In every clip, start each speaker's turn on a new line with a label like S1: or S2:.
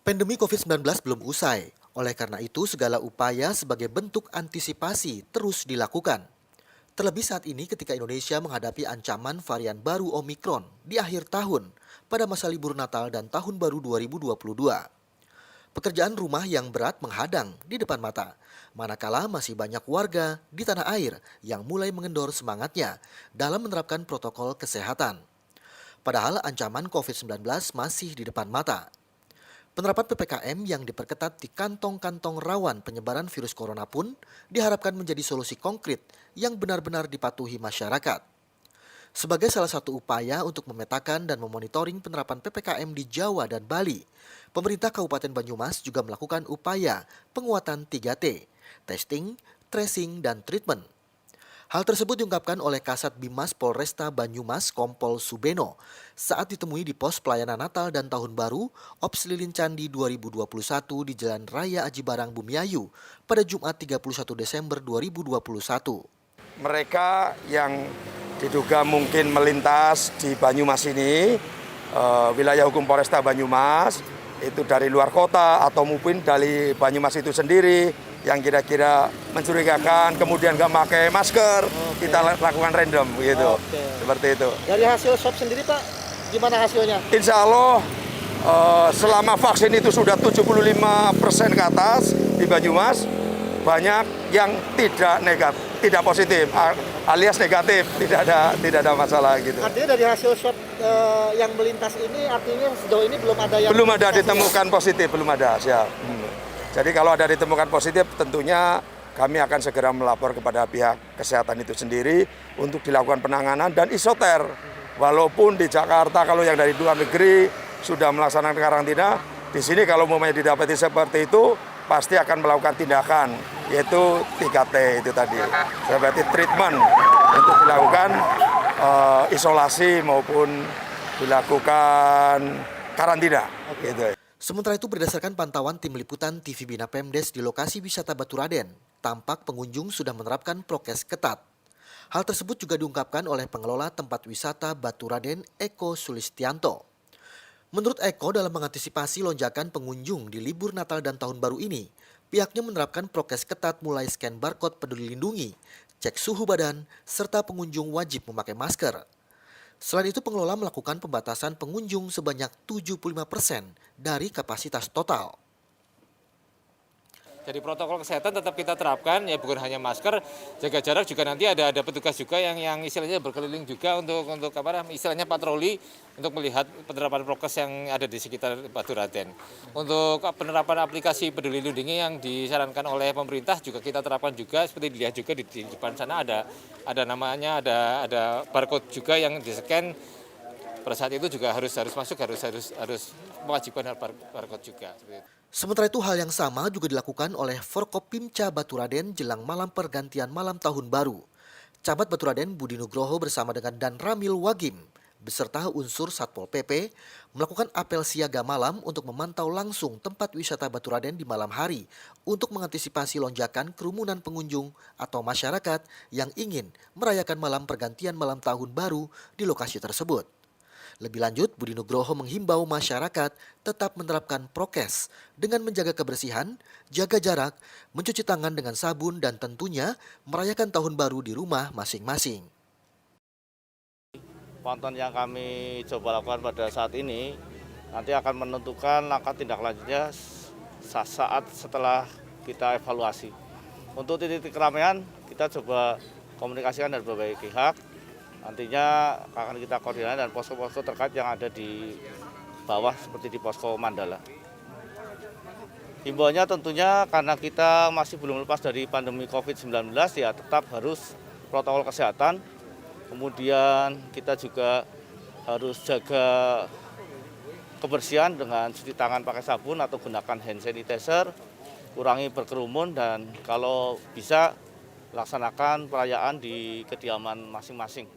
S1: Pandemi COVID-19 belum usai, oleh karena itu segala upaya sebagai bentuk antisipasi terus dilakukan. Terlebih saat ini ketika Indonesia menghadapi ancaman varian baru Omikron di akhir tahun pada masa libur Natal dan Tahun Baru 2022. Pekerjaan rumah yang berat menghadang di depan mata, manakala masih banyak warga di tanah air yang mulai mengendor semangatnya dalam menerapkan protokol kesehatan. Padahal ancaman COVID-19 masih di depan mata. Penerapan PPKM yang diperketat di kantong-kantong rawan penyebaran virus corona pun diharapkan menjadi solusi konkret yang benar-benar dipatuhi masyarakat. Sebagai salah satu upaya untuk memetakan dan memonitoring penerapan PPKM di Jawa dan Bali, pemerintah Kabupaten Banyumas juga melakukan upaya penguatan 3T, testing, tracing, dan treatment. Hal tersebut diungkapkan oleh Kasat Bimas Polresta Banyumas Kompol Subeno saat ditemui di pos pelayanan Natal dan Tahun Baru Ops Lilin Candi 2021 di Jalan Raya Aji Barang Bumiayu pada Jumat 31 Desember 2021.
S2: Mereka yang diduga mungkin melintas di Banyumas ini, wilayah hukum Polresta Banyumas, itu dari luar kota atau mungkin dari Banyumas itu sendiri, yang kira-kira mencurigakan, kemudian nggak pakai masker, kita lakukan random gitu, seperti itu.
S3: Dari hasil swab sendiri Pak, gimana hasilnya?
S2: Insya Allah selama vaksin itu sudah 75% ke atas di Banyumas, banyak yang tidak positif, alias negatif, tidak ada masalah gitu.
S3: Artinya dari hasil swab yang melintas ini, artinya sejauh ini belum ada yang...
S2: Belum ada ditemukan positif, belum ada, siap. Jadi kalau ada ditemukan positif, tentunya kami akan segera melapor kepada pihak kesehatan itu sendiri untuk dilakukan penanganan dan isoter. Walaupun di Jakarta kalau yang dari luar negeri sudah melaksanakan karantina, di sini kalau mau didapati seperti itu, pasti akan melakukan tindakan, yaitu 3T itu tadi. Seperti treatment untuk dilakukan isolasi maupun dilakukan karantina. Gitu.
S1: Sementara itu berdasarkan pantauan tim liputan TV Bina Pemdes di lokasi wisata Baturaden, tampak pengunjung sudah menerapkan prokes ketat. Hal tersebut juga diungkapkan oleh pengelola tempat wisata Baturaden Eko Sulistianto. Menurut Eko, dalam mengantisipasi lonjakan pengunjung di libur Natal dan Tahun Baru ini, pihaknya menerapkan prokes ketat mulai scan barcode Peduli Lindungi, cek suhu badan, serta pengunjung wajib memakai masker. Selain itu, pengelola melakukan pembatasan pengunjung sebanyak 75% dari kapasitas total.
S4: Jadi protokol kesehatan tetap kita terapkan, ya bukan hanya masker, jaga jarak juga nanti ada petugas juga yang istilahnya berkeliling juga untuk istilahnya patroli untuk melihat penerapan prokes yang ada di sekitar Baturaden. Untuk penerapan aplikasi Peduli Lindungi yang disarankan oleh pemerintah juga kita terapkan juga, seperti dilihat juga di depan sana ada namanya, ada barcode juga yang di-scan. Pada saat itu juga harus masuk, harus mewajibkan barcode juga.
S1: Sementara itu hal yang sama juga dilakukan oleh Forkopimca Baturaden jelang malam pergantian malam Tahun Baru. Camat Baturaden Budi Nugroho bersama dengan Dan Ramil Wagim beserta unsur Satpol PP melakukan apel siaga malam untuk memantau langsung tempat wisata Baturaden di malam hari untuk mengantisipasi lonjakan kerumunan pengunjung atau masyarakat yang ingin merayakan malam pergantian malam Tahun Baru di lokasi tersebut. Lebih lanjut, Budi Nugroho menghimbau masyarakat tetap menerapkan prokes dengan menjaga kebersihan, jaga jarak, mencuci tangan dengan sabun, dan tentunya merayakan Tahun Baru di rumah masing-masing.
S5: Pantauan yang kami coba lakukan pada saat ini nanti akan menentukan langkah tindak lanjutnya saat setelah kita evaluasi. Untuk titik keramaian kita coba komunikasikan dari berbagai pihak. Nantinya akan kita koordinasi dan posko-posko terkait yang ada di bawah seperti di posko Mandala. Himbauannya tentunya karena kita masih belum lepas dari pandemi COVID-19 ya tetap harus protokol kesehatan. Kemudian kita juga harus jaga kebersihan dengan cuci tangan pakai sabun atau gunakan hand sanitizer, kurangi berkerumun dan kalau bisa laksanakan perayaan di kediaman masing-masing.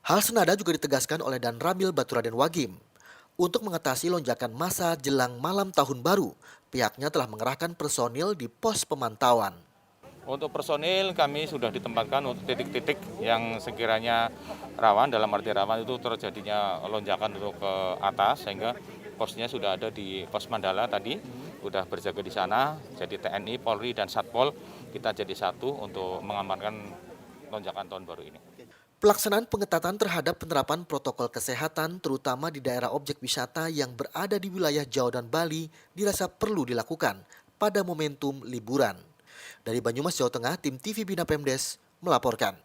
S1: Hal senada juga ditegaskan oleh Dan Ramil Baturaden Wagim. Untuk mengatasi lonjakan massa jelang malam Tahun Baru, pihaknya telah mengerahkan personil di pos pemantauan.
S4: Untuk personil kami sudah ditempatkan untuk titik-titik yang sekiranya rawan, dalam arti rawan itu terjadinya lonjakan untuk ke atas, sehingga
S6: posnya sudah ada di Pos Mandala tadi, sudah berjaga di sana. Jadi TNI, Polri, dan Satpol kita jadi satu untuk mengamankan lonjakan tahun baru ini.
S1: Pelaksanaan pengetatan terhadap penerapan protokol kesehatan terutama di daerah objek wisata yang berada di wilayah Jawa dan Bali dirasa perlu dilakukan pada momentum liburan. Dari Banyumas, Jawa Tengah, tim TV Bina Pemdes melaporkan.